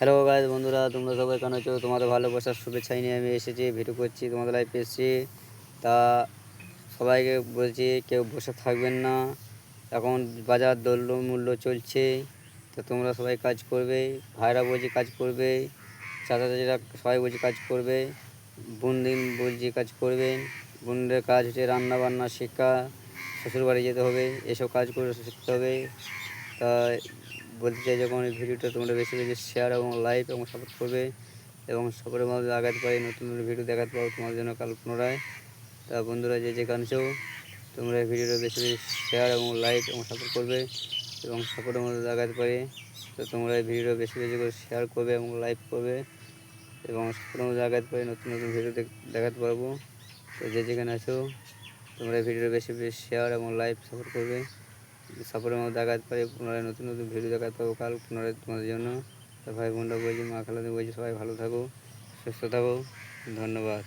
Hello guys বন্ধুরা, তোমরা সবাই কেন আছো? তোমাদের ভালোবাসার শুভেচ্ছাই নিয়ে আমি এসেছি, ভিডিও করছি, তোমাদের লাইভে এসেছি। তা সবাইকে বলছি, কেউ বসে থাকবেন না। এখন বাজার দ্রব্যমূল্য চলছে, তো তোমরা সবাই কাজ করবে। ভাইরা বলছি কাজ করবে, চাচা চাচিরা সবাই বলছি কাজ করবে। বোনদিন বলছি কাজ করবেন। বোনদের কাজ হচ্ছে রান্না বান্না শেখা, শ্বশুরবাড়ি যেতে হবে, এসব কাজ করে শিখতে হবে। তা বলতে চাই, যখন এই ভিডিওটা তোমরা বেশি বেশি শেয়ার এবং লাইক এবং সাপোর্ট করবে এবং সকলের মধ্যে আগাতে পারি, নতুন নতুন ভিডিও দেখাতে পারো তোমাদের জন্য কাল পুনরায়। তা বন্ধুরা, যে যেখানে আছো, তোমরা এই ভিডিওটা বেশি বেশি শেয়ার এবং লাইক এবং সাপোর্ট করবে এবং সাপোর্টের মধ্যে দেখাতে পারি। তো তোমরা এই ভিডিওটা বেশি বেশি করে শেয়ার করবে এবং লাইক করবে এবং সাপোর্টের মধ্যে দেখাতে পারি, নতুন নতুন ভিডিও দেখাতে পারবো। তো যে যেখানে আছো, তোমরা এই ভিডিওটা বেশি বেশি শেয়ার এবং লাইক সাপোর্ট করবে, সাপোর্টের মধ্যে দেখাতে পারি, পুনরায় নতুন নতুন ভিডিও দেখাতে পারবো কাল পুনরায় তোমাদের জন্য। তো ভাই বোনরা বলছি, মা খালাদের বলছি, সবাই ভালো থাকো, সুস্থ থাকো, ধন্যবাদ।